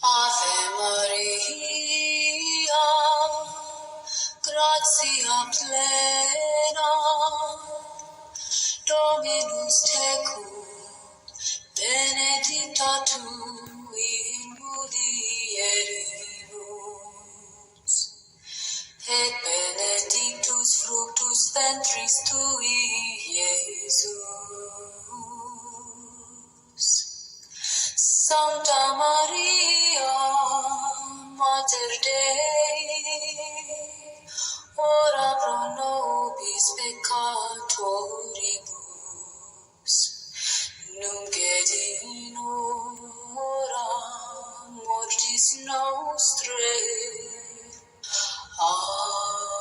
Ave Maria, gratia plena, Dominus tecum, benedicta tu in mulieribus, et benedictus fructus ventris tui, Iesus. Sancta Maria, Mater Dei, ora pro nobis peccatoribus, nunc et in hora mortis nostrae. Amen.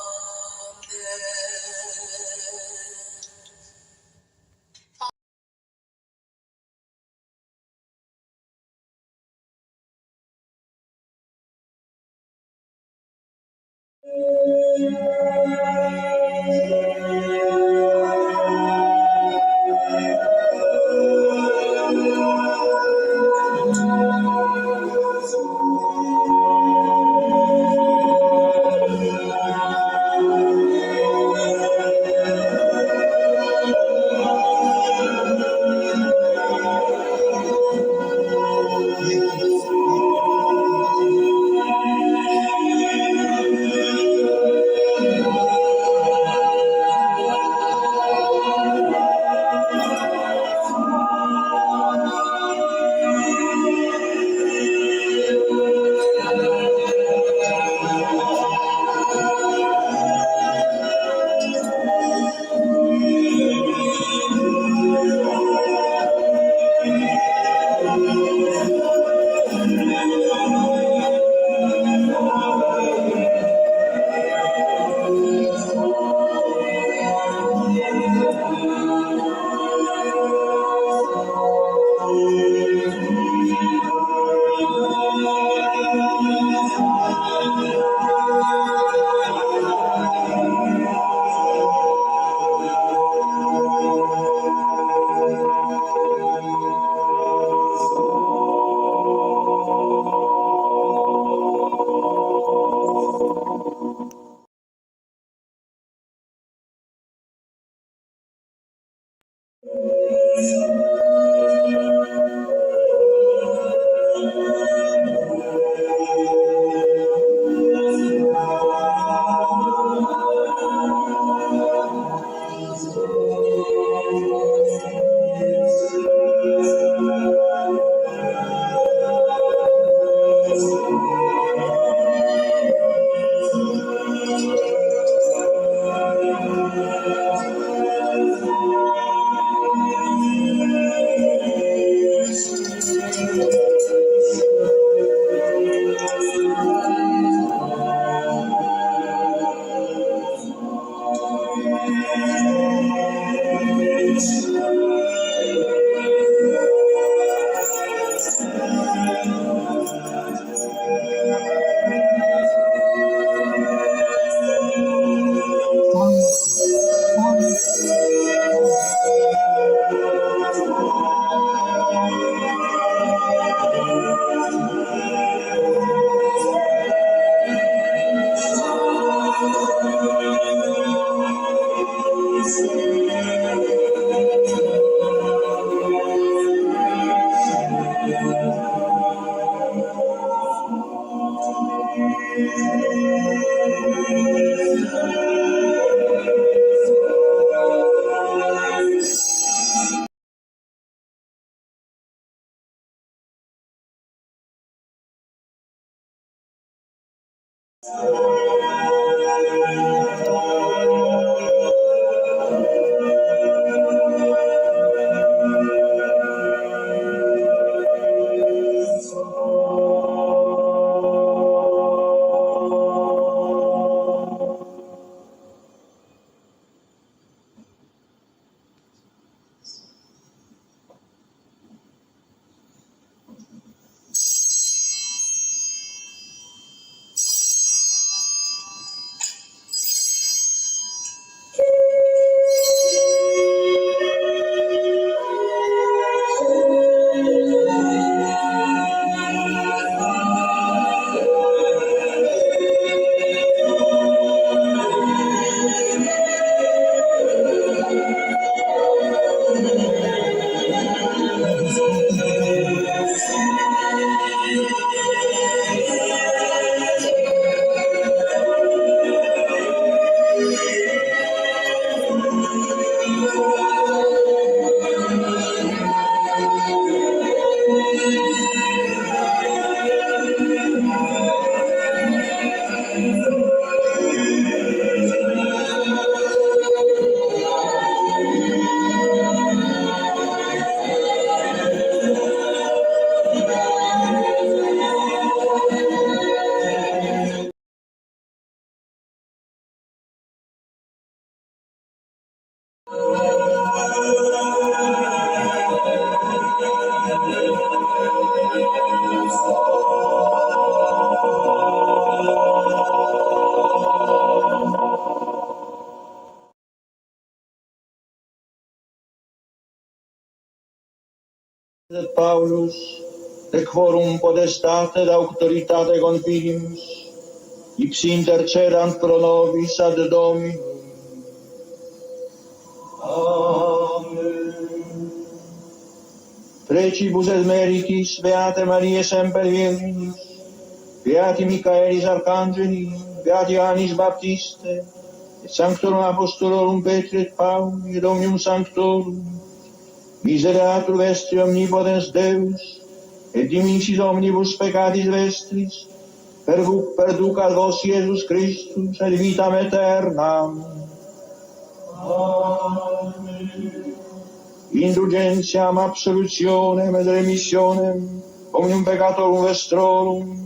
Paulus, de quorum potestate et auctoritate confinimus, ipsi intercedant pro nobis ad Dominum. Amen. Precibus et meritis Beate Mariae semper Virginis, Beati Michaelis Arcangeli, Beati Annis Baptiste, et Sanctorum Apostolorum Petri et Pauli, et Omnium Sanctorum, misereatur vestri omnipotens Deus, et dimissis omnibus peccatis vestris, perducat vos Iesus Christus, et vitam aeternam. Amen. Indulgentiam, absolutionem et remissionem omnium peccatorum vestrorum,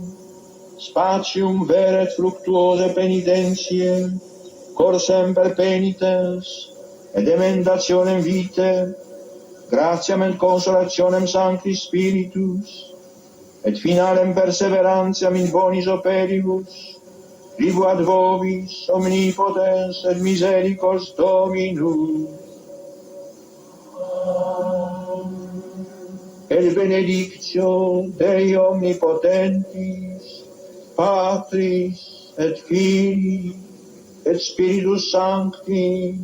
spatium veret fructuose penitentiae, cor semper penitens, et emendationem vitae, gratiam et consolationem Sancti Spiritus, et finalem perseverantiam in bonis operibus, tribuat vobis omnipotens et misericors Dominus. El benedictio Dei omnipotentis, Patris et Filii et Spiritus Sancti,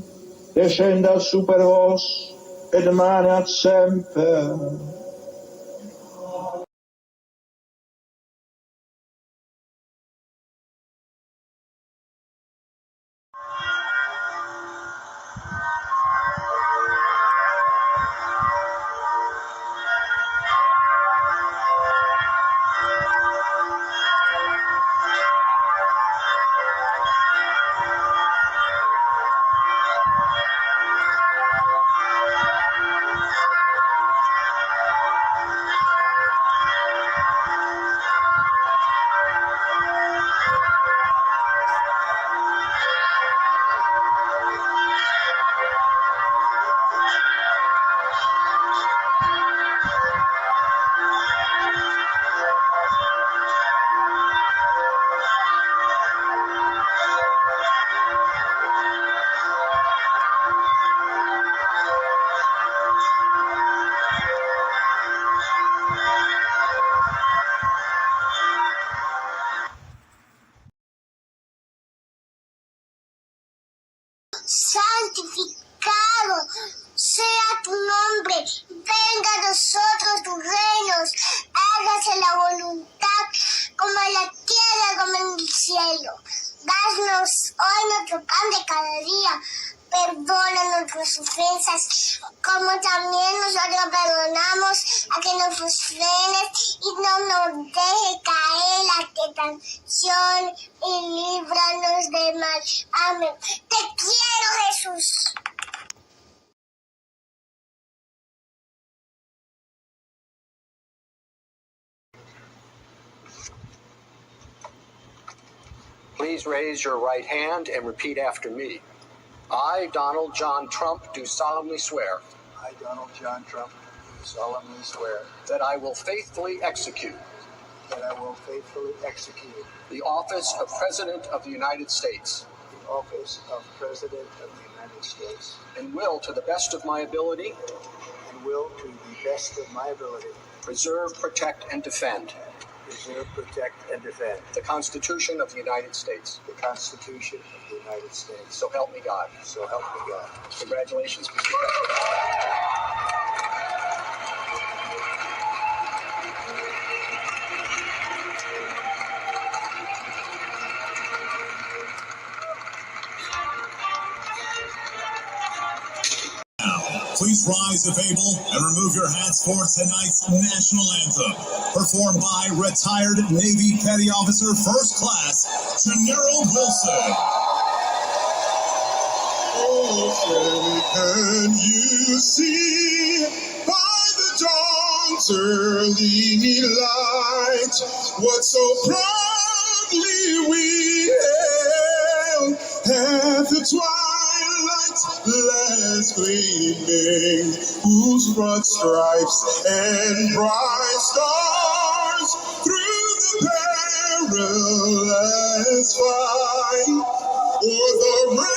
descendat super vos et maneat semper. Santificado sea tu nombre, venga a nosotros tu reino, hágase la voluntad como en la tierra como en el cielo. Danos hoy nuestro pan de cada día, perdona nuestras ofensas, como también nosotros perdonamos a que nos ofenden, y no nos deje caer en la tentación, y líbranos del mal. Amén. Te quiero, Jesús. Please raise your right hand and repeat after me. I, Donald John Trump, do solemnly swear I, Donald John Trump, do solemnly swear that I will faithfully execute that I will faithfully execute the office of President of the United States the office of President of the United States and will, to the best of my ability, and will, to the best of my ability, preserve, protect, and defend preserve, protect, and defend the Constitution of the United States. the Constitution of the United States. So help me God. So help me God. Congratulations, Mr. President. Please rise if able and remove your hats for tonight's national anthem, performed by retired Navy Petty Officer First Class Gennaro Wilson. Oh, can you see by the dawn's early light what so proudly we hailed at the twilight's last gleaming, whose broad stripes and bright stars through the perilous fight o'er the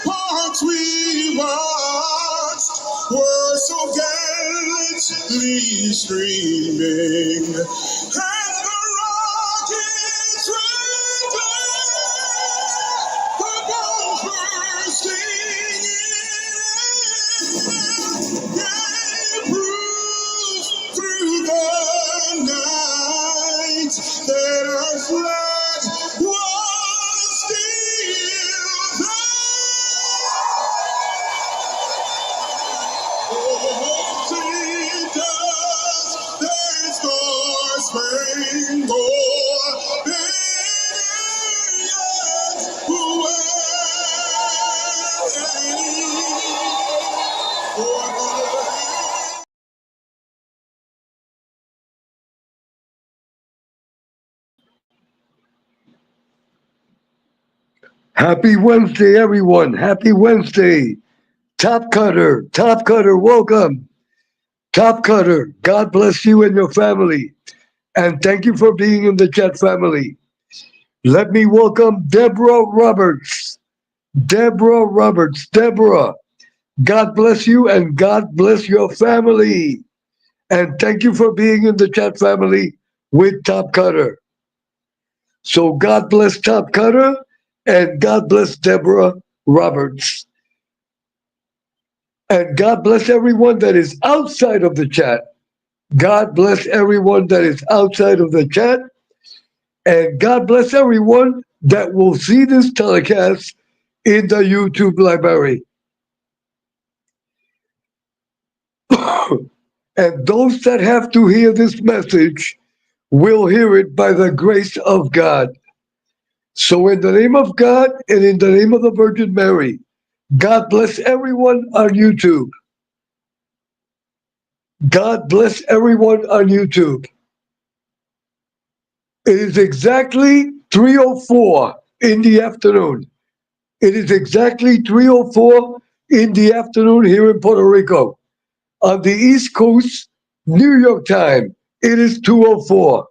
ramparts we watched were so gallantly endlessly streaming, and the rockets rattling, the bombs bursting in, gave proof through the night that our flag was still Happy Wednesday, everyone. Happy Wednesday. Top Cutter, welcome. Top Cutter, God bless you and your family. And thank you for being in the chat family. Let me welcome Deborah Roberts. Deborah, God bless you and God bless your family. And thank you for being in the chat family with Top Cutter. So God bless Top Cutter and God bless Deborah Roberts. And God bless everyone that is outside of the chat. God bless everyone that is outside of the chat. And God bless everyone that will see this telecast in the YouTube library. And those that have to hear this message will hear it by the grace of God. So in the name of God and in the name of the Virgin Mary, God bless everyone on YouTube. God bless everyone on YouTube. It is exactly 3:04 in the afternoon. It is exactly 3:04 in the afternoon here in Puerto Rico. On the East Coast, New York time, it is 2:04.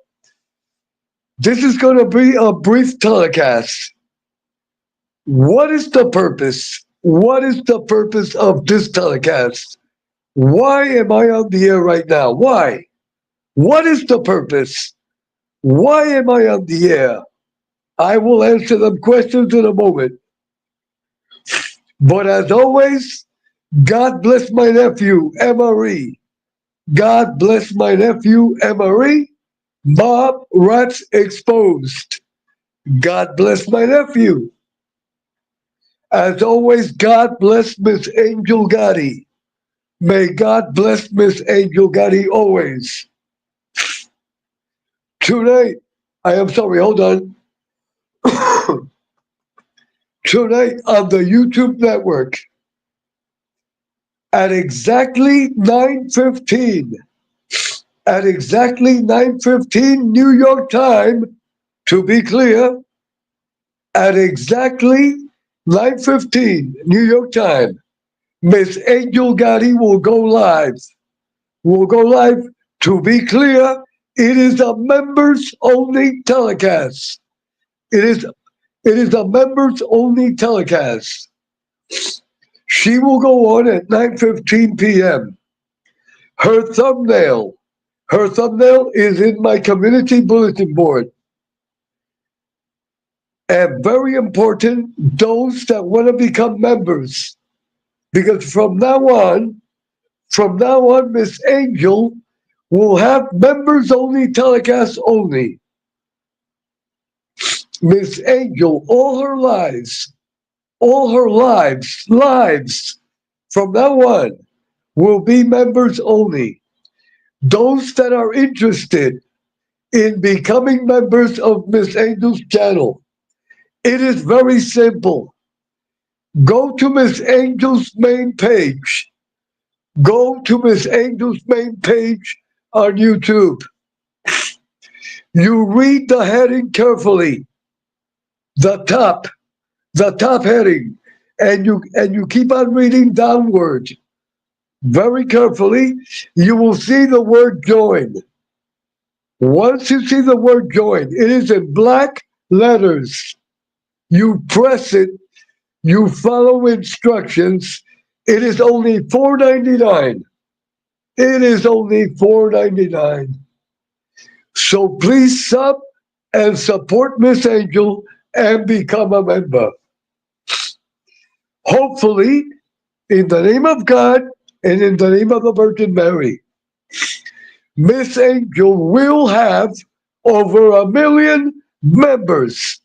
This is going to be a brief telecast. What is the purpose? What is the purpose of this telecast? Why am I on the air right now? Why? What is the purpose? Why am I on the air? I will answer them questions in a moment. But as always, God bless my nephew, Emery. God bless my nephew, Emery. Bob Rats Exposed. God bless my nephew. As always, God bless Miss Angel Gotti. May God bless Miss Angel Gotti always. Tonight, hold on. Tonight on the YouTube network, at exactly 9:15, New York time, to be clear, at exactly 9:15 New York time, Miss Angel Gotti will go live. To be clear, it is a members only telecast. It is a members only telecast. She will go on at 9:15 p.m. Her thumbnail is in my community bulletin board. And very important, those that want to become members. Because from now on, Miss Angel will have members only telecasts only. Miss Angel, all her lives, from now on, will be members only. Those that are interested in becoming members of Miss Angel's channel, it is very simple. Go to Miss Angel's main page. On YouTube. You read the heading carefully. The top heading, and you keep on reading downward very carefully. You will see the word join. Once you see the word join, it is in black letters. You press it, you follow instructions. It is only $4.99. It is only $4.99. So please sub and support Miss Angel and become a member. Hopefully, in the name of God and in the name of the Virgin Mary, Miss Angel will have over 1 million members.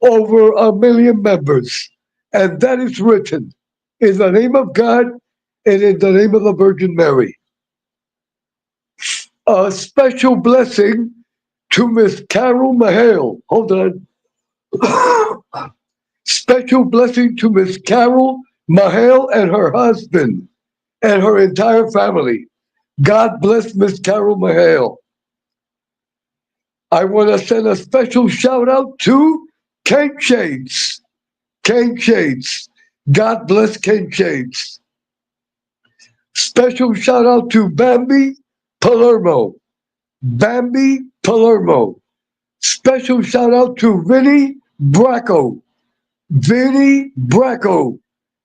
Over 1 million members. And that is written in the name of God and in the name of the Virgin Mary. A special blessing to Miss Carol Mahale. Hold on. Special blessing to Miss Carol Mahale and her husband and her entire family. God bless Miss Carol Mahale. I want to send a special shout out to Ken Shades. Ken Shades. God bless Ken Shades. Special shout out to Bambi Palermo. Bambi Palermo. Special shout out to Vinny Bracco. Vinny Bracco.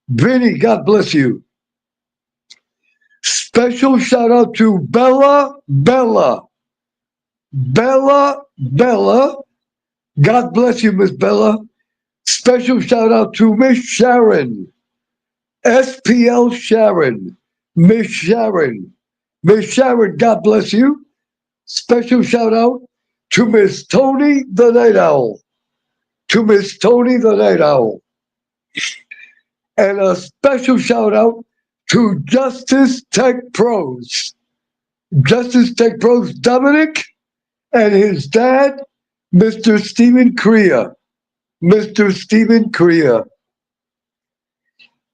Vinny, God bless you. Special shout out to Bella Bella. Bella Bella. God bless you, Miss Bella. Special shout out to Miss Sharon. SPL Sharon. Miss Sharon. Miss Sharon, God bless you. Special shout out to Miss Tony the Night Owl. To Miss Tony the Night Owl. And a special shout out to Justice Tech Pros. Justice Tech Pros Dominic and his dad, Mr. Stephen Crea. Mr. Stephen Crea.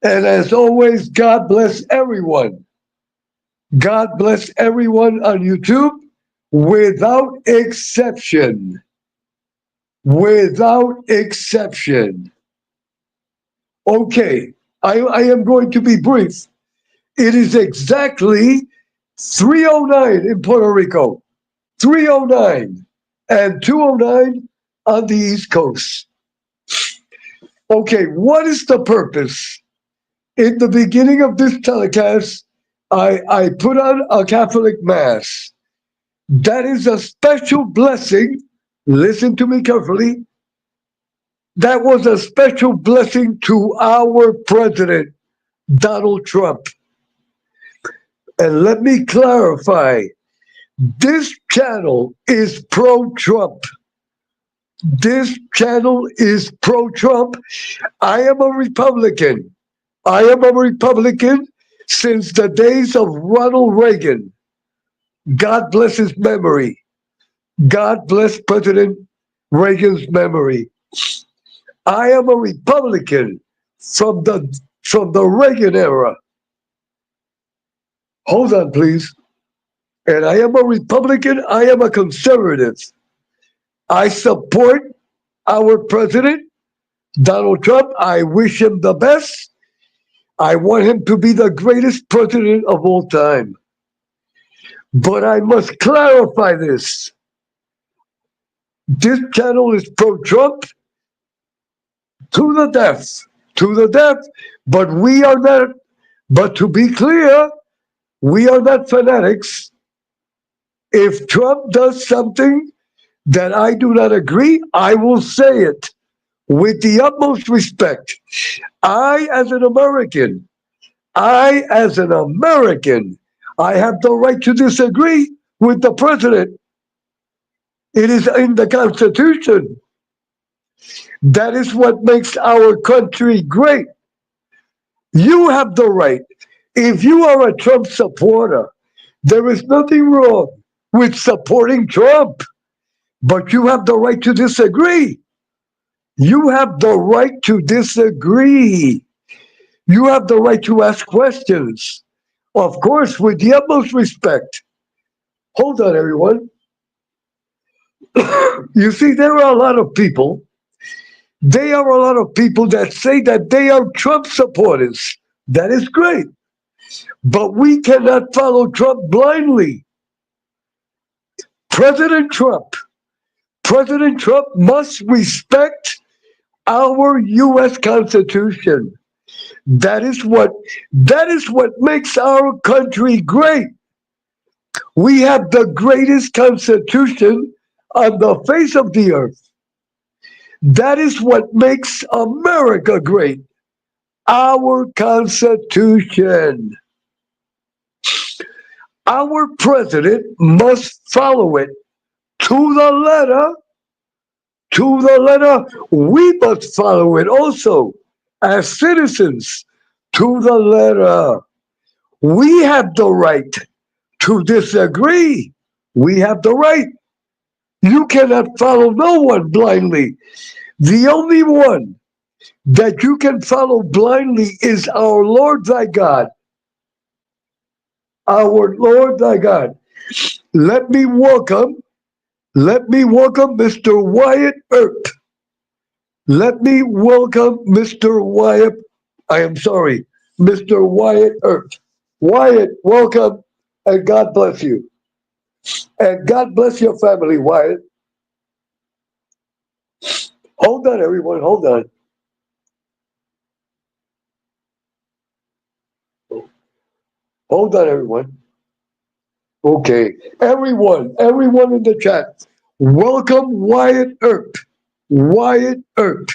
And as always, God bless everyone. God bless everyone on YouTube without exception. Without exception. Okay, I am going to be brief. It is exactly 3:09 in Puerto Rico. 3:09 and 2:09 on the East Coast. Okay, what is the purpose? In the beginning of this telecast, I put on a Catholic Mass. That is a special blessing. Listen to me carefully. That was a special blessing to our president, Donald Trump. And let me clarify, this channel is pro-Trump. This channel is pro-Trump. I am a Republican. I am a Republican since the days of Ronald Reagan. God bless his memory. God bless President Reagan's memory. I am a Republican from the Reagan era. Hold on, please. And I am a Republican. I am a conservative. I support our president, Donald Trump. I wish him the best. I want him to be the greatest president of all time. But I must clarify this. This channel is pro-Trump to the death. To the death. But we are not, but to be clear, we are not fanatics. If Trump does something that I do not agree, I will say it with the utmost respect. I, as an American, I have the right to disagree with the president. It is in the Constitution. That is what makes our country great. You have the right. If you are a Trump supporter, there is nothing wrong with supporting Trump, but you have the right to disagree. You have the right to disagree. You have the right to ask questions. Of course, with the utmost respect. Hold on, everyone. You see, there are a lot of people. There are a lot of people that say that they are Trump supporters. That is great. But we cannot follow Trump blindly. President Trump must respect our U.S. Constitution. That is what makes our country great. We have the greatest constitution on the face of the earth. That is what makes America great. Our Constitution. Our president must follow it to the letter. To the letter, we must follow it also as citizens. To the letter. We have the right to disagree. We have the right. You cannot follow no one blindly. The only one that you can follow blindly is our Lord thy God. Our Lord thy God. Let me welcome Mr. Wyatt Earp. Let me welcome Mr. Wyatt. I am sorry, Mr. Wyatt Earp. Wyatt, welcome, and God bless you. And God bless your family, Wyatt. Hold on, everyone, hold on. Hold on, everyone. Okay, everyone in the chat, welcome Wyatt Earp. Wyatt Earp.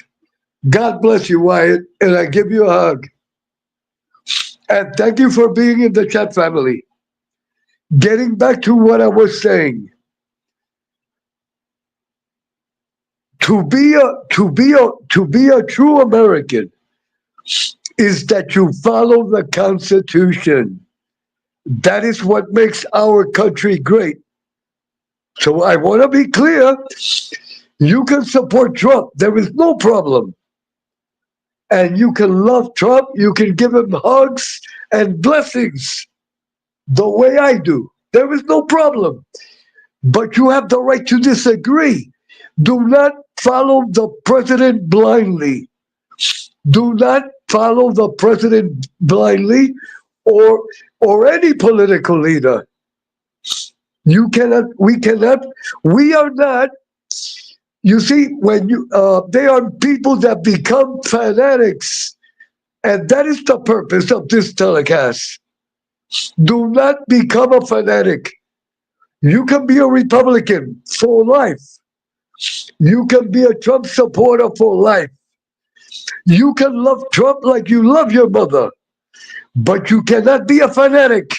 God bless you, Wyatt, and I give you a hug. And thank you for being in the chat, family. Getting back to what I was saying. To be a true American is that you follow the Constitution. That is what makes our country great. So I want to be clear. You can support Trump. There is no problem. And you can love Trump. You can give him hugs and blessings the way I do. There is no problem. But you have the right to disagree. Do not follow the president blindly. Do not follow the president blindly or any political leader. We are not. You see, when they are people that become fanatics, and that is the purpose of this telecast. Do not become a fanatic. You can be a Republican for life. You can be a Trump supporter for life. You can love Trump like you love your mother, but you cannot be a fanatic.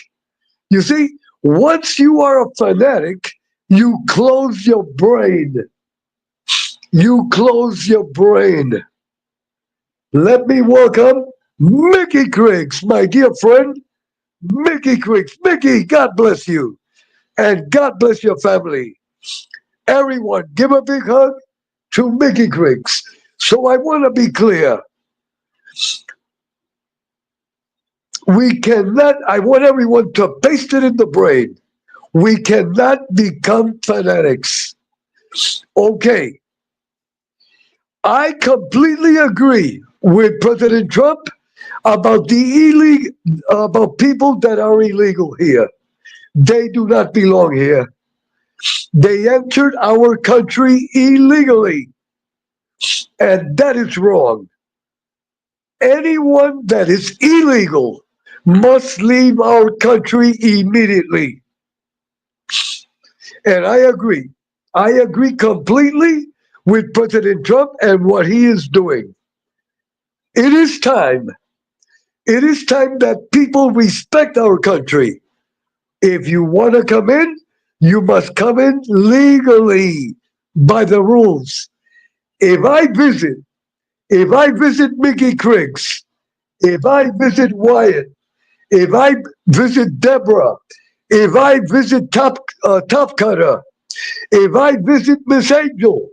You see, once you are a fanatic, you close your brain. You close your brain. Let me welcome Mickey Griggs, my dear friend. Mickey Griggs. Mickey, God bless you. And God bless your family. Everyone, give a big hug to Mickey Griggs. So I want to be clear. I want everyone to paste it in the brain. We cannot become fanatics. Okay. I completely agree with President Trump about about people that are illegal here. They do not belong here. They entered our country illegally, and that is wrong. Anyone that is illegal must leave our country immediately. And I agree. I agree completely with President Trump and what he is doing. It is time. It is time that people respect our country. If you want to come in, you must come in legally by the rules. If I visit Mickey Griggs, if I visit Wyatt, if I visit Deborah, if I visit Top Cutter, if I visit Miss Angel,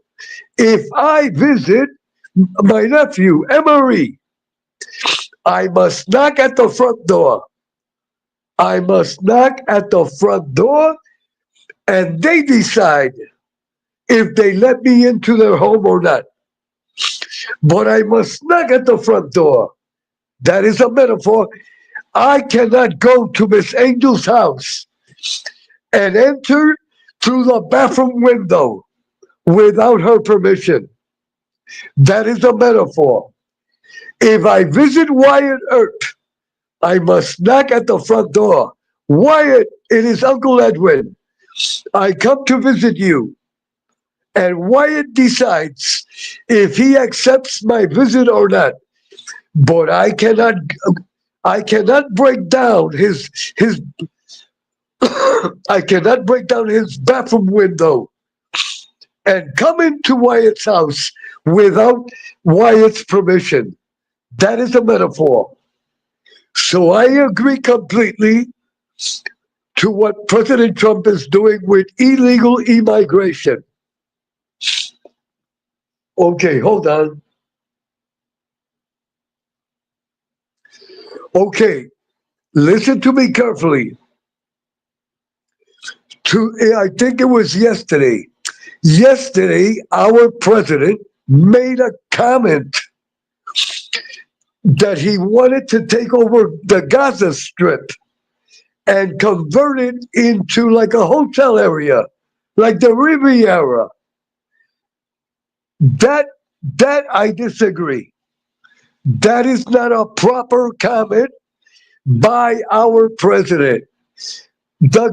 if I visit my nephew, Emery, I must knock at the front door. I must knock at the front door, and they decide if they let me into their home or not. But I must knock at the front door. That is a metaphor. I cannot go to Miss Angel's house and enter through the bathroom window without her permission. That is a metaphor. If I visit Wyatt Earp, I must knock at the front door. Wyatt, it is Uncle Edwin. I come to visit you. And Wyatt decides if he accepts my visit or not. But I cannot break down his I cannot break down his bathroom window and come into Wyatt's house without Wyatt's permission. That is a metaphor. So I agree completely to what President Trump is doing with illegal immigration. Okay, hold on. Okay, listen to me carefully. I think it was yesterday. Yesterday, our president made a comment that he wanted to take over the Gaza Strip and convert it into like a hotel area, like the Riviera. That I disagree. That is not a proper comment by our president. The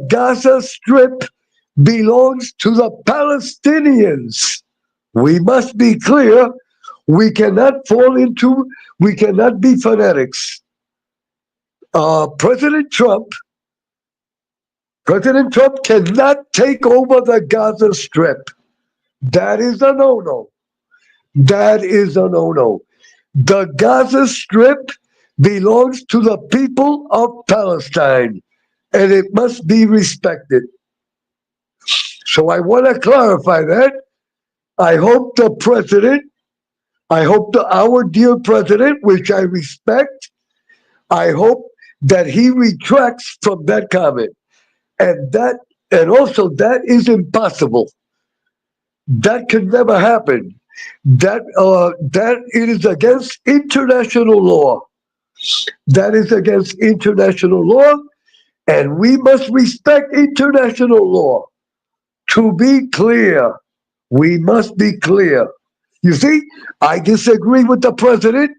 Gaza Strip belongs to the Palestinians. We must be clear. We cannot be fanatics. President Trump cannot take over the Gaza Strip. That is a no-no. That is a no-no. The Gaza Strip belongs to the people of Palestine, and it must be respected. So I want to clarify that. I hope our dear president, which I respect, I hope that he retracts from that comment. And also that is impossible. That could never happen. That it is against international law. That is against international law, and we must respect international law. To be clear, we must be clear. You see, I disagree with the president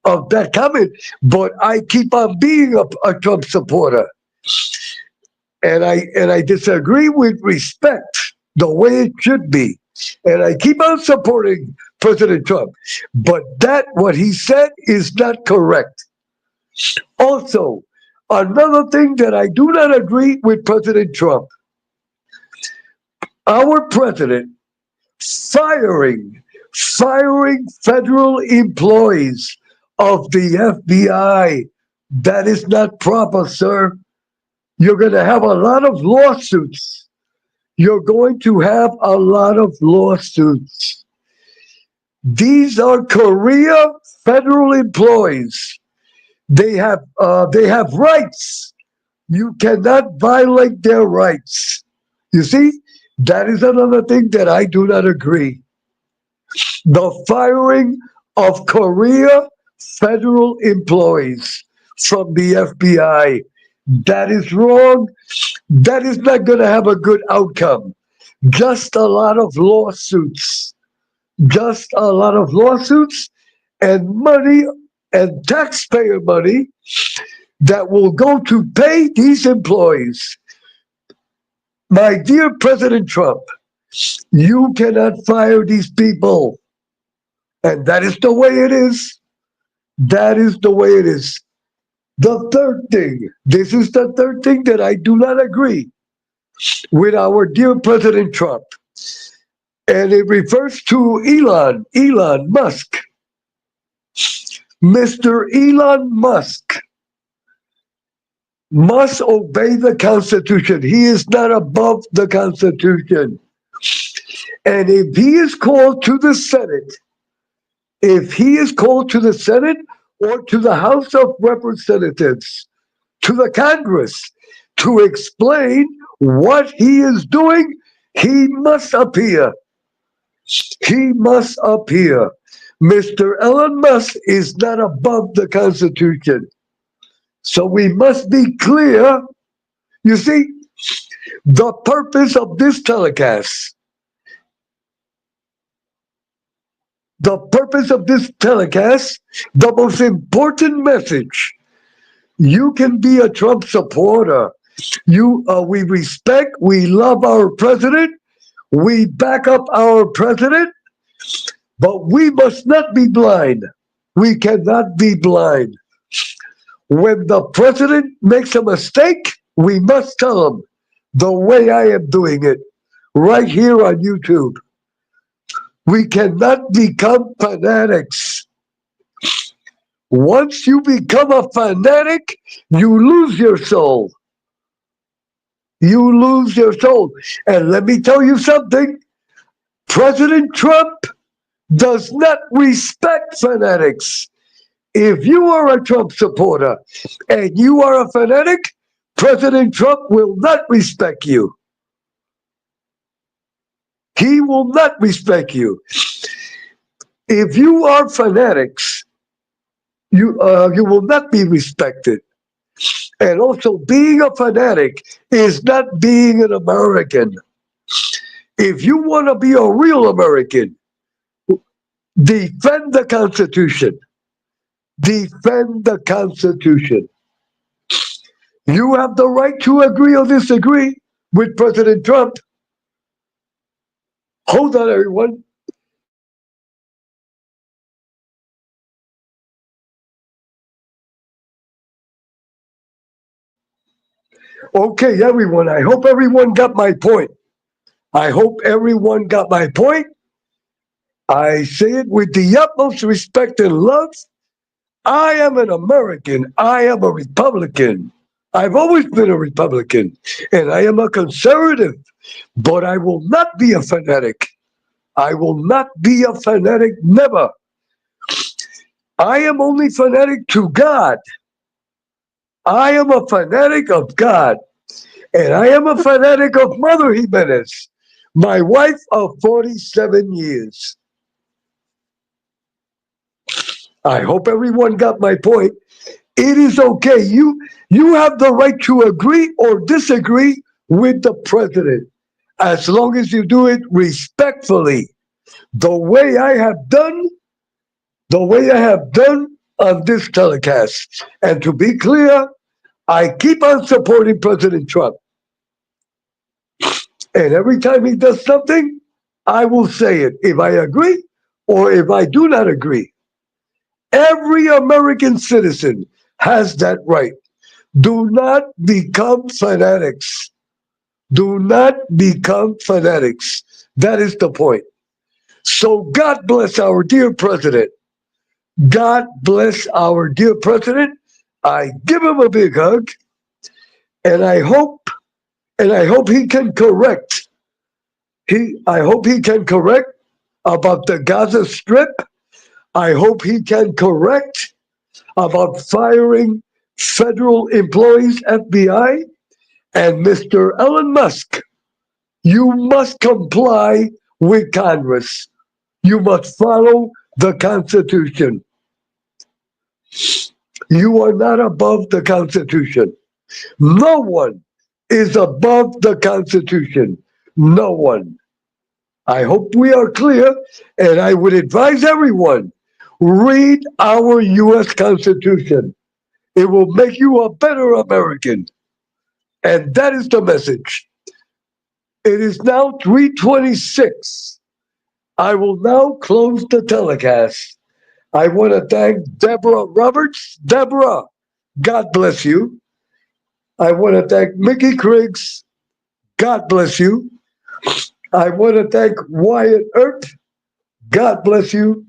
of that comment, but I keep on being a Trump supporter. And I disagree with respect, the way it should be. And I keep on supporting President Trump. But what he said is not correct. Also, another thing that I do not agree with President Trump, our president firing federal employees of the FBI. That is not proper, sir. You're going to have a lot of lawsuits. You're going to have a lot of lawsuits. These are career federal employees. They have rights. You cannot violate their rights. You see, that is another thing that I do not agree. The firing of career federal employees from the FBI, that is wrong. That is not going to have a good outcome. Just a lot of lawsuits. Just a lot of lawsuits and money and taxpayer money that will go to pay these employees. My dear President Trump, you cannot fire these people. And that is the way it is. That is the way it is. The third thing, this is the third thing that I do not agree with our dear President Trump. And it refers to Elon Musk. Mr. Elon Musk must obey the Constitution. He is not above the Constitution. And if he is called to the Senate, or to the House of Representatives, to the Congress, to explain what he is doing, he must appear. He must appear. Mr. Elon Musk is not above the Constitution. So we must be clear. You see, the purpose of this telecast, the most important message, You can be a Trump supporter. We respect, we love our president, we back up our president, but we must not be blind. We cannot be blind. When the president makes a mistake, we must tell him the way I am doing it right here on YouTube. We cannot become fanatics. Once you become a fanatic, you lose your soul. You lose your soul. And let me tell you something. President Trump does not respect fanatics. If you are a Trump supporter and you are a fanatic, President Trump will not respect you. He will not respect you. If you are fanatics, you will not be respected. And also, being a fanatic is not being an American. If you want to be a real American, defend the Constitution. Defend the Constitution. You have the right to agree or disagree with President Trump. Hold on, everyone. Okay, everyone, I hope everyone got my point. I hope everyone got my point. I say it with the utmost respect and love. I am an American. I am a Republican. I've always been a Republican, and I am a conservative, but I will not be a fanatic. I will not be a fanatic, never. I am only fanatic to God. I am a fanatic of God, and I am a fanatic of Mother Jimenez, my wife of 47 years. I hope everyone got my point. It is okay. You have the right to agree or disagree with the president, as long as you do it respectfully, the way I have done on this telecast. And to be clear, I keep on supporting President Trump. And every time he does something, I will say it, if I agree or if I do not agree. Every American citizen has that right. Do not become fanatics. Do not become fanatics. That is the point. So God bless our dear president. God bless our dear president. I give him a big hug, and I hope he can correct. I hope he can correct about the Gaza Strip. I hope he can correct about firing federal employees, FBI, and Mr. Elon Musk. You must comply with Congress. You must follow the Constitution. You are not above the Constitution. No one is above the Constitution. No one. I hope we are clear, and I would advise everyone, read our U.S. Constitution. It will make you a better American. And that is the message. It is now 3:26. I will now close the telecast. I want to thank Deborah Roberts. Deborah, God bless you. I want to thank Mickey Criggs. God bless you. I want to thank Wyatt Earp. God bless you.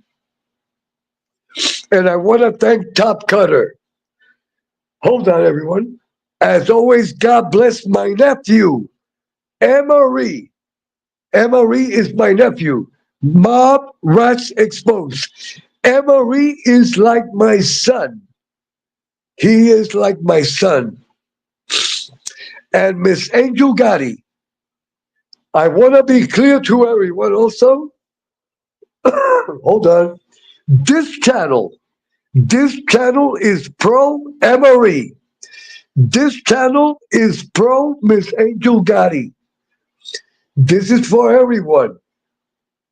And I want to thank Top Cutter. Hold on, everyone. As always, God bless my nephew, Emery. Emery is my nephew. Mob Rats Exposed. Emery is like my son. He is like my son. And Miss Angel Gotti. I want to be clear to everyone also. Hold on. This channel is pro Emery. This channel is pro Miss Angel Gotti. This is for everyone.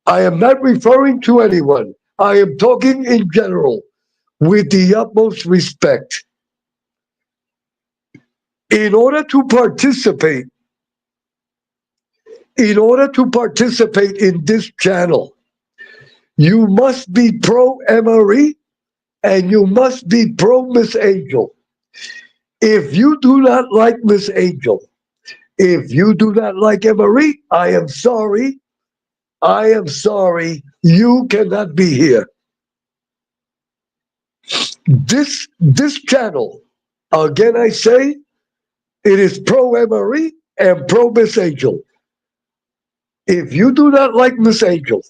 I am not referring to anyone. I am talking in general with the utmost respect. In order to participate in this channel, you must be pro Emery and you must be pro Miss Angel. If you do not like Miss Angel, if you do not like Emery, I am sorry. You cannot be here. This channel, again I say, it is pro Emery and pro Miss Angel. If you do not like Miss Angel,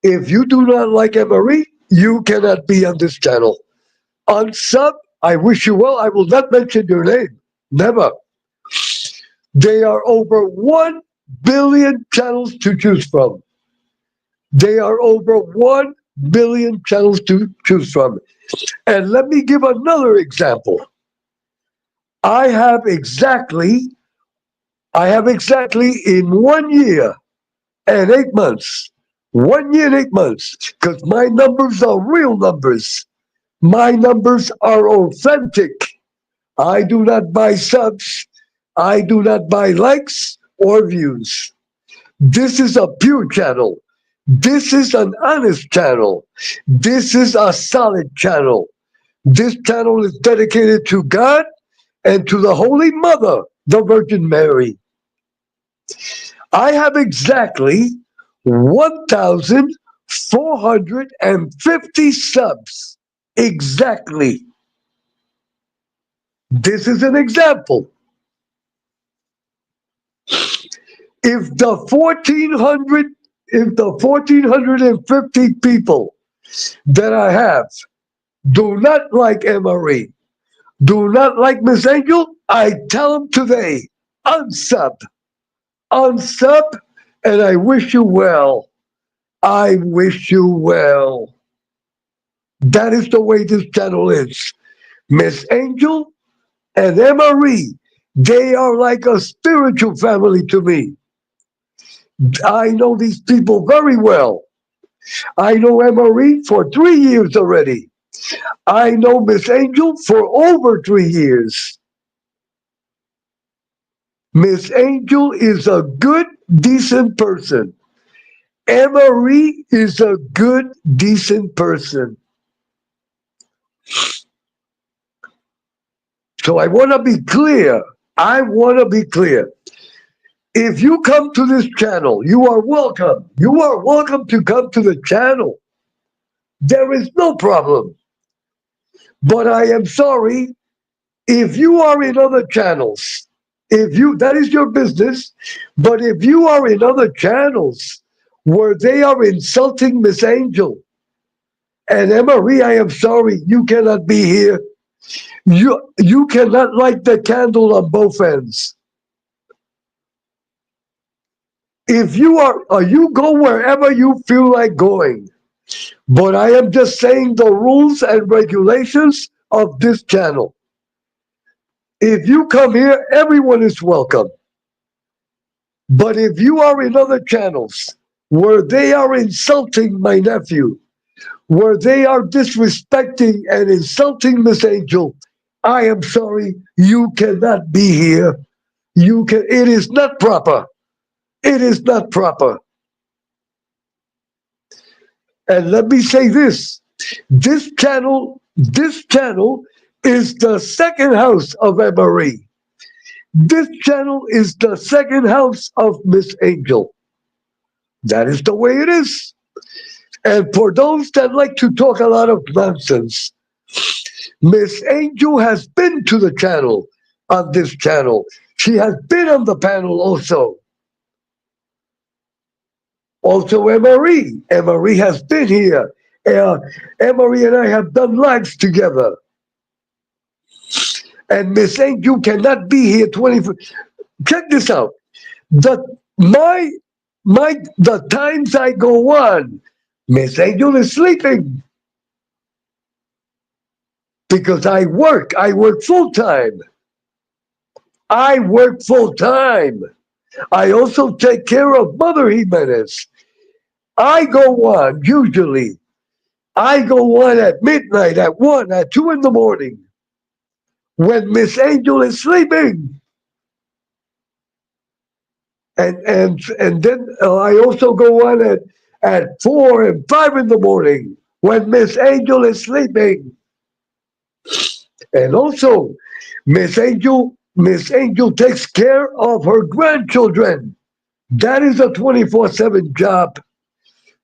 if you do not like Emery, you cannot be on this channel. Unsub, I wish you well. I will not mention your name. Never. There are over 1 billion channels to choose from. There are over 1 billion channels to choose from. And let me give another example. I have exactly in 1 year and 8 months, 1 year and 8 months, because my numbers are real numbers. My numbers are authentic. I do not buy subs. I do not buy likes or views. This is a pure channel. This is an honest channel. This is a solid channel. This channel is dedicated to God and to the Holy Mother, the Virgin Mary. I have exactly 1,450 subs. Exactly. This is an example. If the 1,450 people that I have do not like Emery, do not like Miss Angel, I tell them today, unsub, and I wish you well. I wish you well. That is the way this channel is. Miss Angel and Emery, they are like a spiritual family to me. I know these people very well. I know Emery for 3 years already. I know Miss Angel for over 3 years. Miss Angel is a good, decent person. Emery is a good, decent person. So I want to be clear. If you come to this channel, you are welcome. You are welcome to come to the channel. There is no problem. But I am sorry, if you are in other channels, that is your business, but if you are in other channels where they are insulting Miss Angel and Emery, I am sorry, you cannot be here. You cannot light the candle on both ends. If you go wherever you feel like going. But I am just saying the rules and regulations of this channel. If you come here, everyone is welcome. But if you are in other channels where they are insulting my nephew, where they are disrespecting and insulting Miss Angel, I am sorry, you cannot be here. It is not proper. It is not proper. And let me say this. This channel is the second house of Emery. This channel is the second house of Miss Angel. That is the way it is. And for those that like to talk a lot of nonsense, Miss Angel has been to the channel, on this channel. She has been on the panel also. Also Emery. Emery has been here. Emery and I have done lives together. And Miss Angel cannot be here 24. Check this out. The times I go on, Miss Angel is sleeping. Because I work full time. I work full time. I also take care of Mother Jimenez. I go on, usually. I go on at midnight, at 1, at 2 in the morning. when Miss Angel is sleeping. And then I also go on at 4 and 5 in the morning when Miss Angel is sleeping. And also, Miss Angel takes care of her grandchildren. That is a 24/7 job.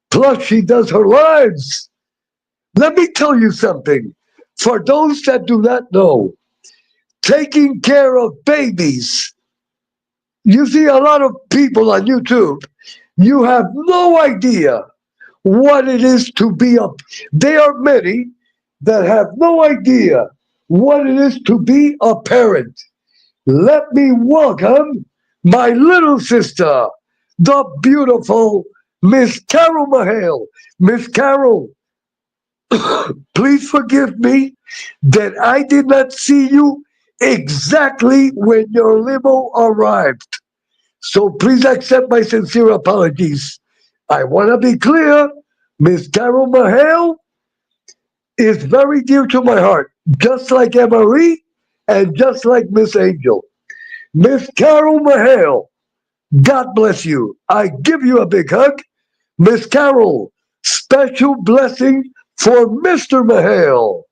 Plus, she does her lives. Let me tell you something. For those that do not know, taking care of babies, you see a lot of people on YouTube, you have no idea what it is to be a. There are many that have no idea what it is to be a parent. Let me welcome my little sister, the beautiful Miss Carol Mahale. Miss Carol, please forgive me that I did not see you exactly when your limo arrived. So please accept my sincere apologies. I want to be clear, Miss Carol Mahale is very dear to my heart, just like Emery and just like Miss Angel. Miss Carol Mahale, God bless you. I give you a big hug. Miss Carol, special blessing for Mr. Mahale.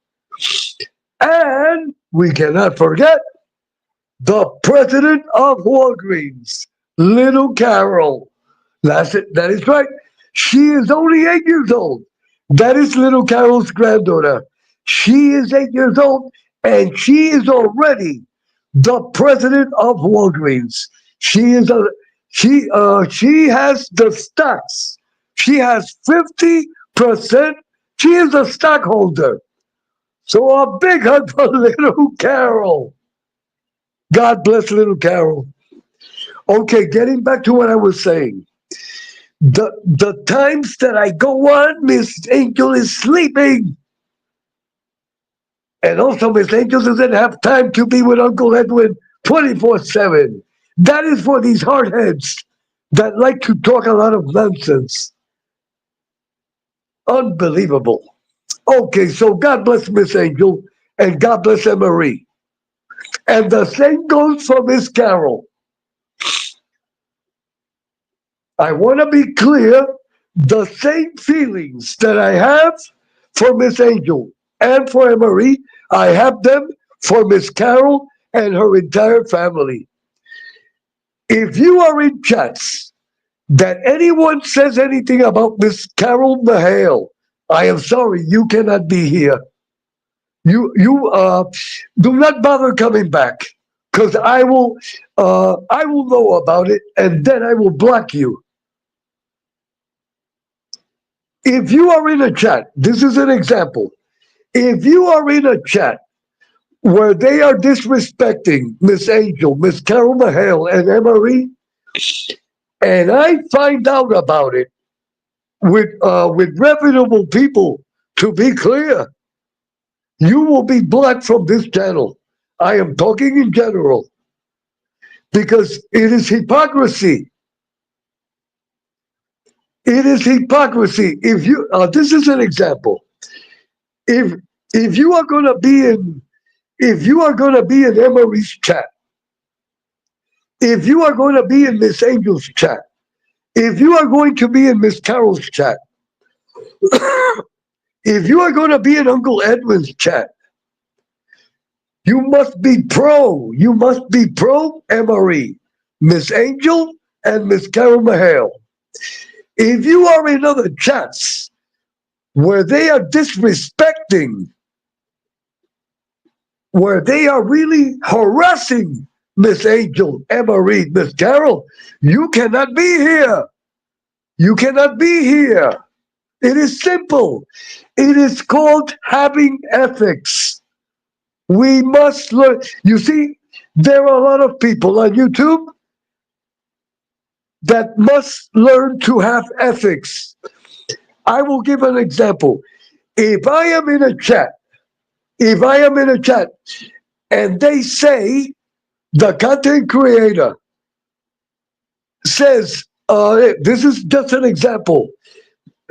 And we cannot forget the president of Walgreens, little Carol. That's it. That is right. She is only 8 years old. That is little Carol's granddaughter. She is 8 years old, and she is already the president of Walgreens. She is a she has the stocks. She has 50%. She is a stockholder. So a big hug for little Carol. God bless little Carol. Okay, getting back to what I was saying. The times that I go on, Miss Angel is sleeping. And also Miss Angel doesn't have time to be with Uncle Edwin 24/7. That is for these hardheads that like to talk a lot of nonsense. Unbelievable. Okay, so God bless Miss Angel and God bless Emery. And the same goes for Miss Carol. I want to be clear, the same feelings that I have for Miss Angel and for Emery, I have them for Miss Carol and her entire family. If you are in chats that anyone says anything about Miss Carol Mahale, I am sorry, you cannot be here. You do not bother coming back because I will know about it and then I will block you. If you are in a chat, this is an example. If you are in a chat where they are disrespecting Miss Angel, Miss Carol Mahale, and Emery, and I find out about it with reputable people, to be clear, you will be blocked from this channel. I am talking in general because it is hypocrisy. It is hypocrisy. If you, this is an example. If you are going to be in Emery's chat, if you are going to be in Miss Angel's chat, if you are going to be in Miss Carol's chat, if you are going to be in Uncle Edwin's chat, you must be pro. You must be pro Emery, Miss Angel, and Miss Carol Mahale. If you are in other chats where they are disrespecting, where they are really harassing Miss Angel, Emery, Miss Carol, you cannot be here. You cannot be here. It is simple. It is called having ethics. We must learn. You see, there are a lot of people on YouTube that must learn to have ethics. I will give an example. If I am in a chat, and they say, the content creator says, this is just an example,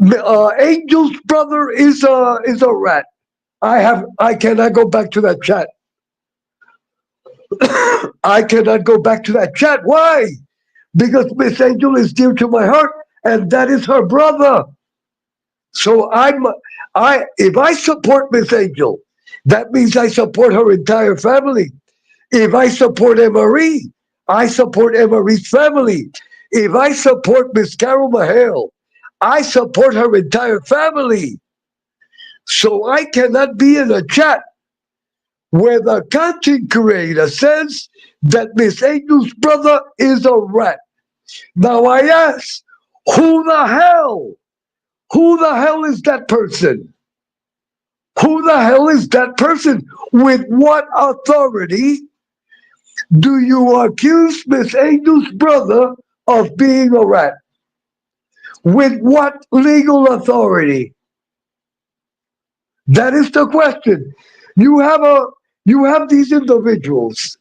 Angel's brother is a rat. I cannot go back to that chat. I cannot go back to that chat. Why? Because Miss Angel is dear to my heart, and that is her brother. So if I support Miss Angel, that means I support her entire family. If I support Emery, I support Emery's family. If I support Miss Carol Mahale, I support her entire family. So I cannot be in a chat where the content creator says that Miss Angel's brother is a rat. Now I ask, who the hell is that person? Who the hell is that person? With what authority do you accuse Miss Angel's brother of being a rat? With what legal authority? That is the question. You have these individuals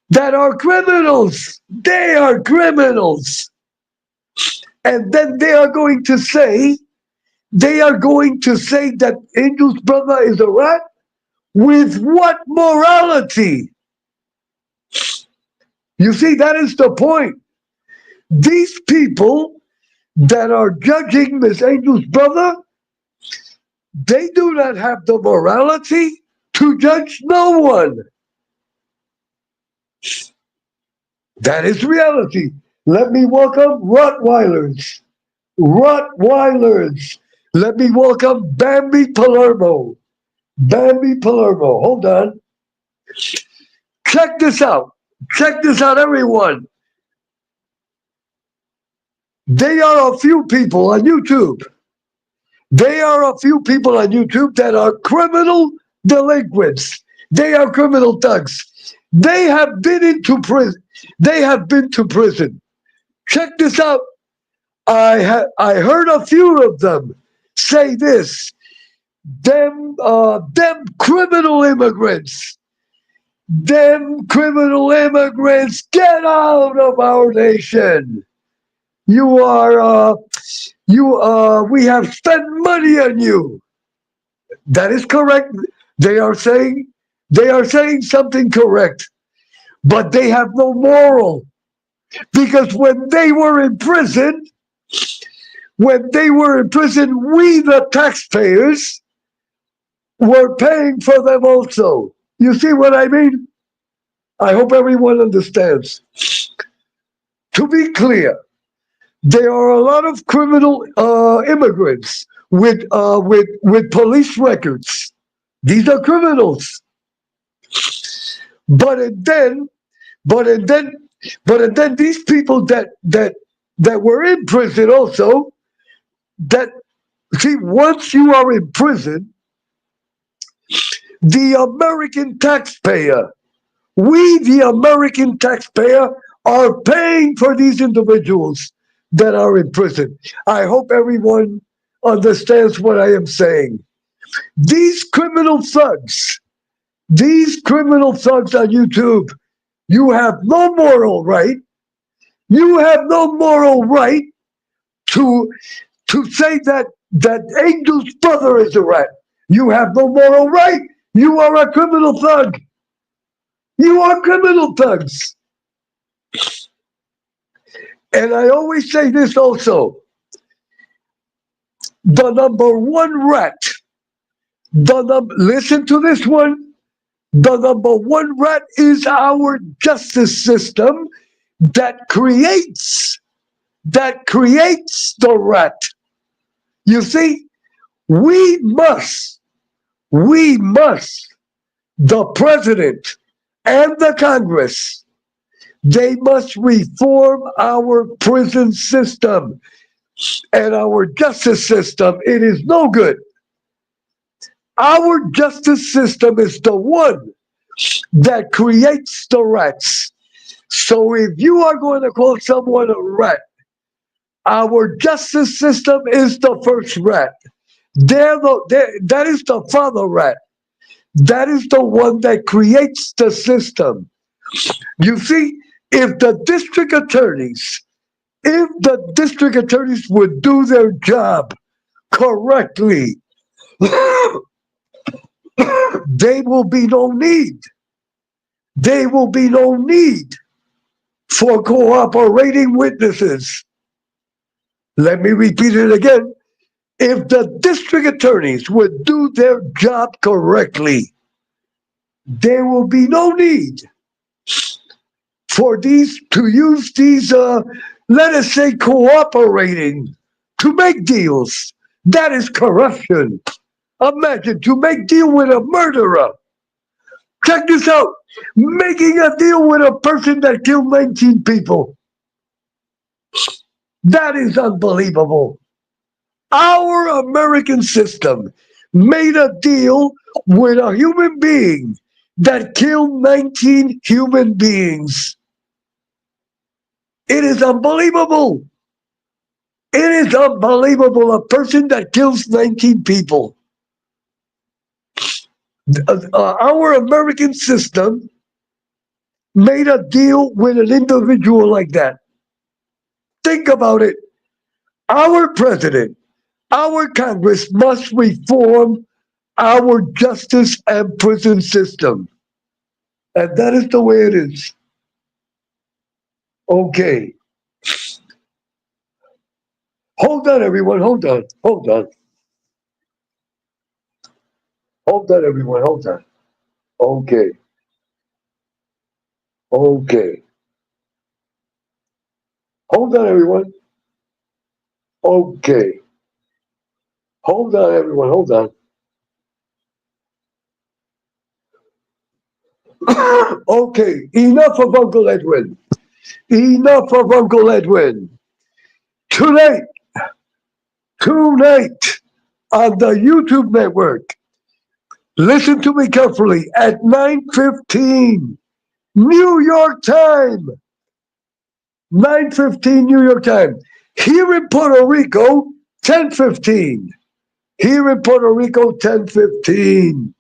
that are criminals. They are criminals. And then they are going to say that Angel's brother is a rat? With what morality? You see, that is the point. These people that are judging Miss Angel's brother, they do not have the morality to judge no one. That is reality. Let me welcome Rottweilers. Rottweilers. Let me welcome Bambi Palermo. Bambi Palermo. Hold on. Check this out. Check this out, everyone. They are a few people on YouTube. They are a few people on YouTube that are criminal delinquents. They are criminal thugs. They have been into prison. They have been to prison. Check this out. I heard a few of them say this. Them criminal immigrants. Them criminal immigrants, get out of our nation. We have spent money on you. That is correct. They are saying something correct, but they have no moral. Because when they were in prison, we, the taxpayers, were paying for them also. You see what I mean? I hope everyone understands. To be clear, there are a lot of criminal immigrants with police records. These are criminals. But then these people that were in prison also, that see, once you are in prison, the American taxpayer, the American taxpayer, are paying for these individuals that are in prison. I hope everyone understands what I am saying. These criminal thugs on YouTube, you have no moral right. You have no moral right to say that Angel's brother is a rat. You have no moral right. You are a criminal thug. You are criminal thugs. And I always say this also. The number one rat, listen to this one. The number one rat is our justice system that creates the rat. You see, we must, the president and the Congress, they must reform our prison system and our justice system. It is no good. Our justice system is the one that creates the rats. So if you are going to call someone a rat, our justice system is the first rat. That is the father rat. That is the one that creates the system. You see, if the district attorneys would do their job correctly, there will be no need there will be no need for cooperating witnesses. Let me repeat it again. If the district attorneys would do their job correctly, there will be no need for these to use these, let us say, cooperating to make deals. That is corruption. Imagine to make deal with a murderer. Check this out. Making a deal with a person that killed 19 people. That is unbelievable. Our American system made a deal with a human being that killed 19 human beings. It is unbelievable. It is unbelievable. A person that kills 19 people. Our American system made a deal with an individual like that. Think about it. Our president, our Congress must reform our justice and prison system. And that is the way it is. Okay. Hold on, everyone. Hold on. Hold on. Hold on, everyone. Hold on. Okay. Okay. Hold on, everyone. Okay. Hold on, everyone. Hold on. Okay. Enough of Uncle Edwin. Enough of Uncle Edwin. Tonight on the YouTube network, listen to me carefully, at 9:15 New York time. 9:15 New York time. Here in Puerto Rico, 10:15. Here in Puerto Rico, 10:15.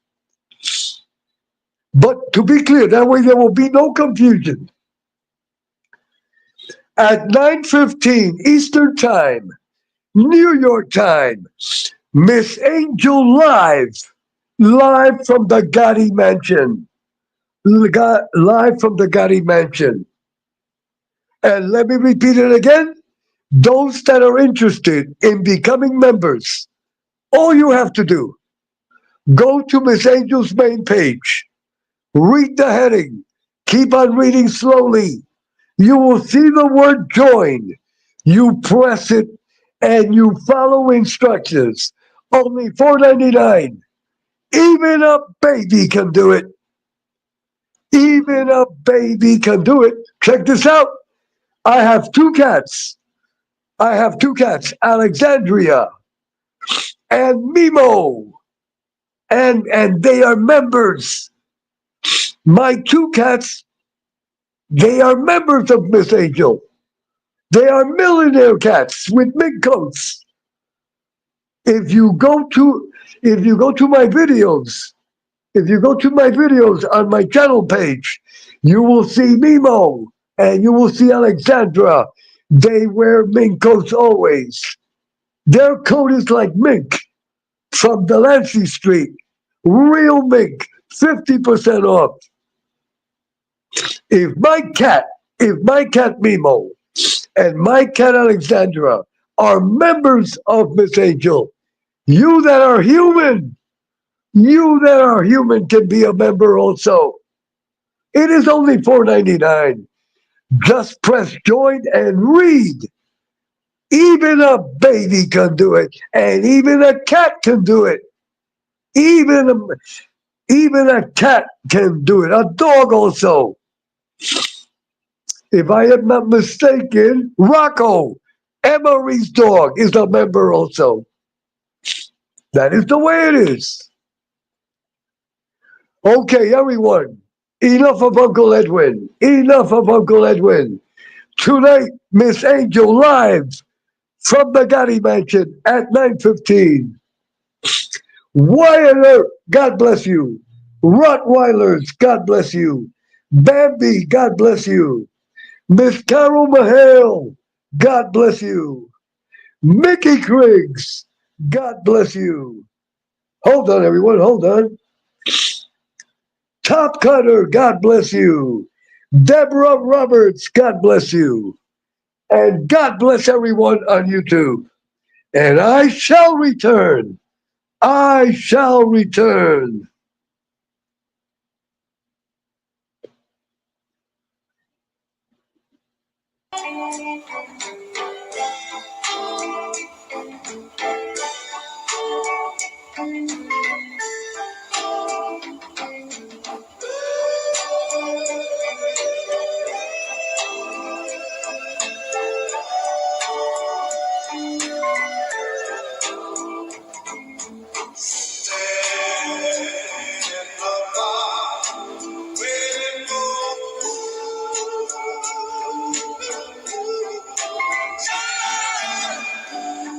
But to be clear, that way there will be no confusion. At 9:15 Eastern time, New York time, Miss Angel live from the Gotti Mansion. Live from the Gotti Mansion. And let me repeat it again. Those that are interested in becoming members, all you have to do, go to Miss Angel's main page, read the heading, keep on reading slowly. You will see the word join. You press it and you follow instructions. Only $4.99. Even a baby can do it. Even a baby can do it. Check this out. I have two cats. Alexandria and Mimo. And they are members. My two cats, they are members of Miss Angel. They are millionaire cats with mink coats. If you go to my videos, on my channel page, you will see Mimo and you will see Alexandra. They wear mink coats always. Their coat is like mink from Delancey Street. Real mink, 50% off. If my cat Mimo and my cat Alexandra are members of Miss Angel, you that are human can be a member also. It is only $4.99. Just press join and read. Even a baby can do it, and even a cat can do it. Even a cat can do it. A dog also. If I am not mistaken, Rocco, Emery's dog, is a member also. That is the way it is. Okay, everyone. Enough of Uncle Edwin. Enough of Uncle Edwin. Tonight, Miss Angel live from the Gotti Mansion at 9:15. Wyatt, God bless you. Rottweilers, God bless you. Bambi, God bless you. Miss Carol Mahale, God bless you. Mickey Criggs, God bless you. Hold on, everyone, hold on. Top Cutter, God bless you. Deborah Roberts, God bless you. And God bless everyone on YouTube. And I shall return. I shall return.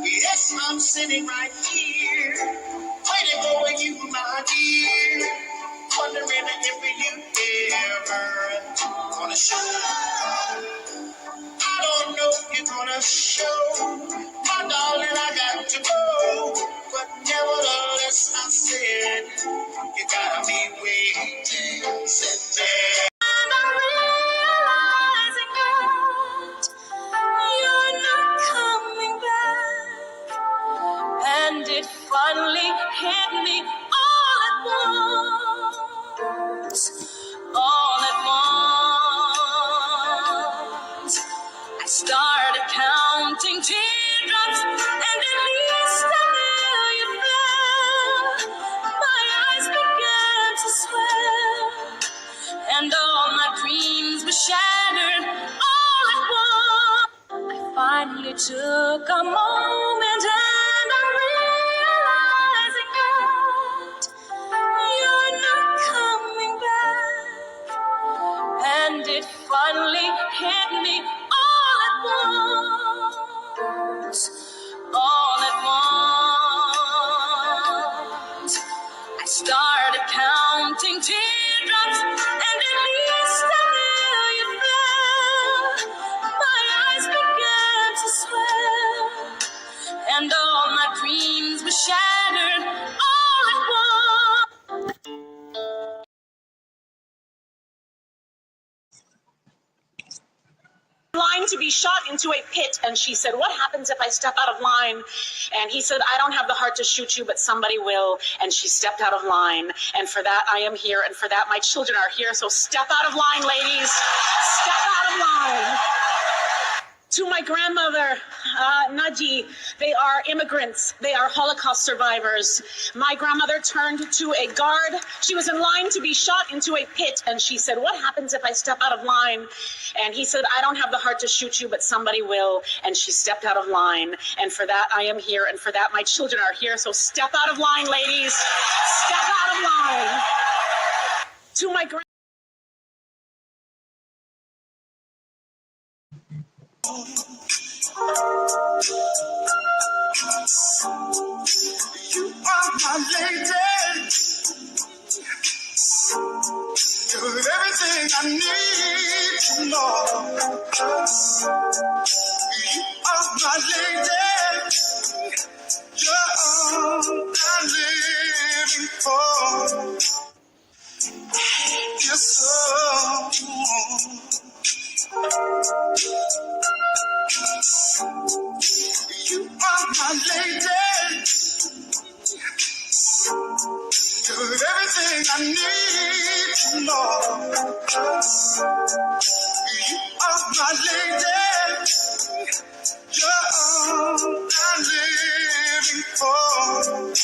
Yes, I'm sitting right here, waiting for you, my dear. Wondering if you ever gonna show. I don't know if you're gonna show. My darling, I got to go. But nevertheless, I said, you gotta be waiting. Sit there. And I'm realizing that you're not coming back. And it finally hit me all at once. All at once. I started counting teardrops, and at least a million fell. My eyes began to swell, and all my dreams were shattered all at once. I finally took a moment, and I'm realizing that you're not coming back. And it finally hit me all at once. All at once. I started counting teardrops, and at least a million fell. My eyes began to swell, and all my dreams were shattered all at once. Line to be shot into a pit, and she said, what happens if I step out of line? And he said, I don't have the heart to shoot you, but somebody will. And she stepped out of line, and for that I am here, and for that my children are here. So step out of line, ladies. Step out of line. To my grandmother, Naji, they are immigrants. They are Holocaust survivors. My grandmother turned to a guard. She was in line to be shot into a pit, and she said, what happens if I step out of line? And he said, I don't have the heart to shoot you, but somebody will. And she stepped out of line, and for that I am here, and for that my children are here. So step out of line, ladies. Step out of line. To my grandmother. You are my lady. You're everything I need, Lord. You are my lady. You're all I'm living for. You're so. You are my lady. You're everything I need, Lord. You are my lady. You're all I'm living for.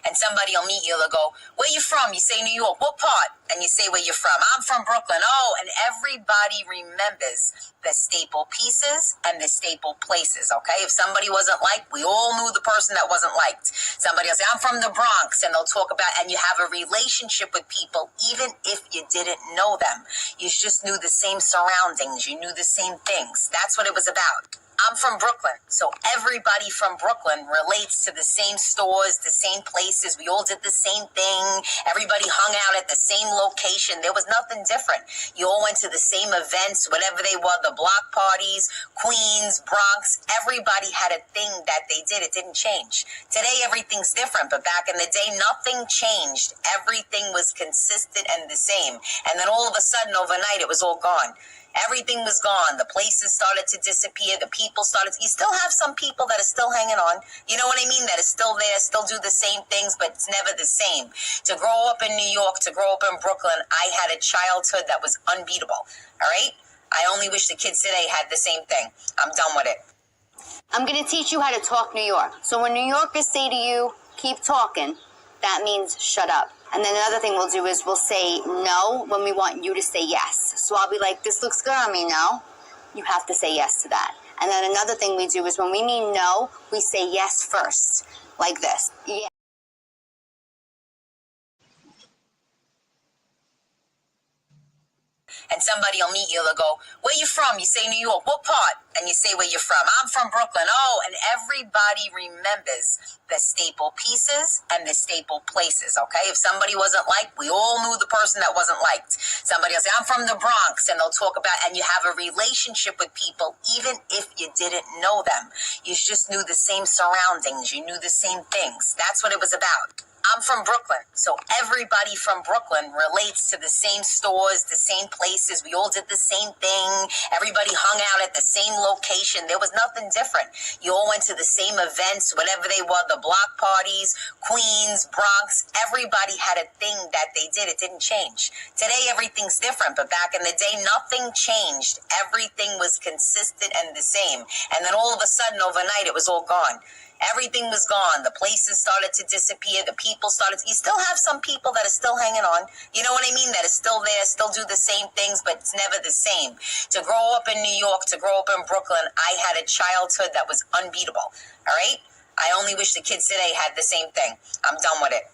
And somebody will meet you, they'll go, where you from? You say New York. What part? And you say where you're from. I'm from Brooklyn. Oh, and everybody remembers the staple pieces and the staple places, okay? If somebody wasn't liked, we all knew the person that wasn't liked. Somebody will say, I'm from the Bronx, and they'll talk about, and you have a relationship with people even if you didn't know them. You just knew the same surroundings. You knew the same things. That's what it was about. I'm from Brooklyn, so everybody from Brooklyn relates to the same stores, the same places. We all did the same thing. Everybody hung out at the same location. There was nothing different. You all went to the same events, whatever they were, the block parties, Queens, Bronx. Everybody had a thing that they did. It didn't change. Today, everything's different, but back in the day, nothing changed. Everything was consistent and the same. And then all of a sudden, overnight, it was all gone. Everything was gone. The places started to disappear. The people started. You still have some people that are still hanging on. You know what I mean? That is still there, still do the same things, but it's never the same. To grow up in New York, to grow up in Brooklyn, I had a childhood that was unbeatable. All right? I only wish the kids today had the same thing. I'm done with it. I'm going to teach you how to talk New York. So when New Yorkers say to you, keep talking, that means shut up. And then another thing we'll do is we'll say no when we want you to say yes. So I'll be like, this looks good on me, no? You have to say yes to that. And then another thing we do is when we mean no, we say yes first, like this. Yeah. And somebody will meet you, they'll go, where you from? You say New York. What part? And you say where you're from. I'm from Brooklyn. Oh, and everybody remembers the staple pieces and the staple places, okay? If somebody wasn't liked, we all knew the person that wasn't liked. Somebody will say, I'm from the Bronx, and they'll talk about, and you have a relationship with people even if you didn't know them. You just knew the same surroundings. You knew the same things. That's what it was about. I'm from Brooklyn, so everybody from Brooklyn relates to the same stores, the same places. We all did the same thing. Everybody hung out at the same location. There was nothing different. You all went to the same events, whatever they were, the block parties, Queens, Bronx. Everybody had a thing that they did. It didn't change. Today, everything's different, but back in the day, nothing changed. Everything was consistent and the same. And then all of a sudden, overnight, it was all gone. Everything was gone. The places started to disappear. The people started. You still have some people that are still hanging on. You know what I mean? That is still there, still do the same things, but it's never the same. To grow up in New York, to grow up in Brooklyn, I had a childhood that was unbeatable. All right? I only wish the kids today had the same thing. I'm done with it.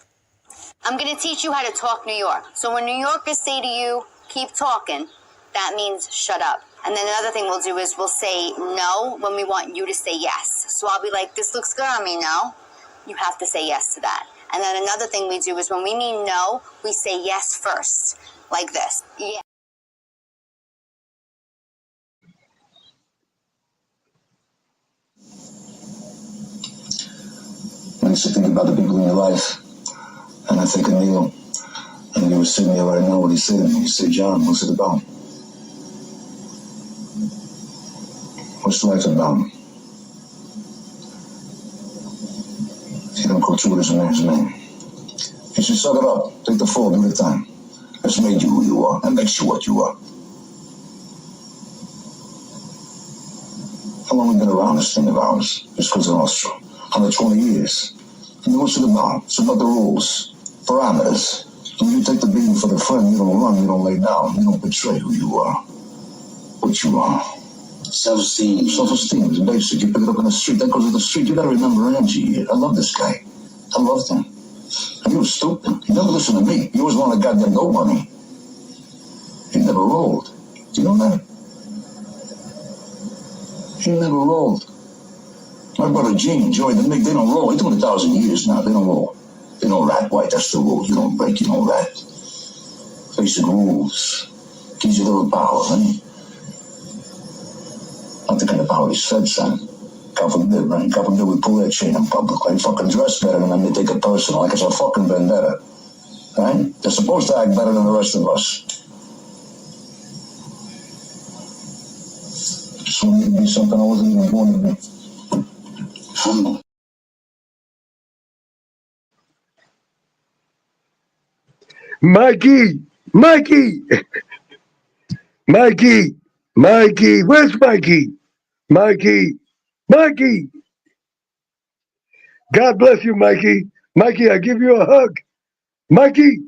I'm going to teach you how to talk New York. So when New Yorkers say to you, keep talking, that means shut up. And then another thing we'll do is we'll say no when we want you to say yes. So I'll be like, this looks good on me, no? You have to say yes to that. And then another thing we do is when we mean no, we say yes first, like this. Yeah. I used to think about the people in your life, and I think of Neil, and he was sitting there right now. What he said to me, he said, John, what's it about? What's life about? He don't go through his name. You should suck it up. Take the fall, do the time. That's made you who you are, and makes you what you are. How long have we been around this thing of ours? Just because of us. 120 years. And what's it about? It's about the rules, parameters. When you take the beating for the friend, you don't run, you don't lay down, you don't betray who you are. What you are. Self-esteem. Self-esteem is basic. You pick it up in the street. That goes to the street. You gotta remember Angie. I love this guy. I loved him. And he was stupid. He never listened to me. He always wanted goddamn no money. He never rolled. Do you know that? He never rolled. My brother Gene, Joey, the Mick, they don't roll. They're doing 1,000 years now. They don't roll. They don't rat white. That's the rules. You don't break, you don't rat. Basic rules. Gives you a little power, honey. Not the kind of power he said, son. God forbid, right? God forbid we pull that chain in public. I fucking dress better than them. They take it personal. Like it's a fucking vendetta. Right? They're supposed to act better than the rest of us. Just wanted to be something I wasn't even born to be. Humble. Mikey, where's Mikey? Mikey. God bless you, Mikey. Mikey, I give you a hug. Mikey,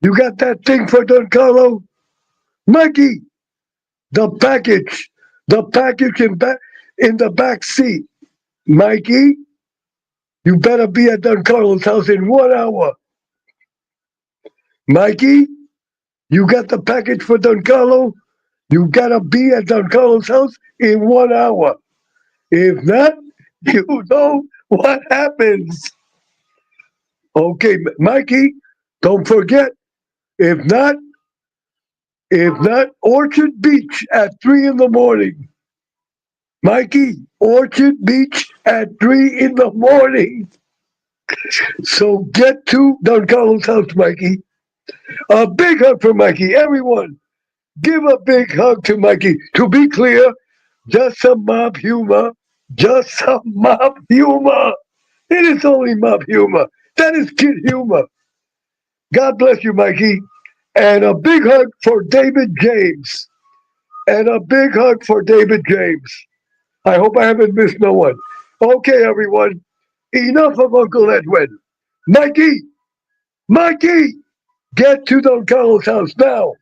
you got that thing for Don Carlo? Mikey, the package in the back seat. Mikey, you better be at Don Carlo's house in 1 hour. Mikey, you got the package for Don Carlo? You gotta be at Don Carlo's house in 1 hour. If not, you know what happens. Okay, Mikey, don't forget. If not, Orchard Beach at 3 in the morning. Mikey, Orchard Beach at 3 in the morning. So get to Don Carlos' house, Mikey. A big hug for Mikey. Everyone, give a big hug to Mikey. To be clear, just some mob humor. Just some mob humor. It is only mob humor. That is kid humor. God bless you, Mikey. And a big hug for David James. And a big hug for David James. I hope I haven't missed no one. Okay, everyone. Enough of Uncle Edwin. Mikey, get to Don Carlos' house now.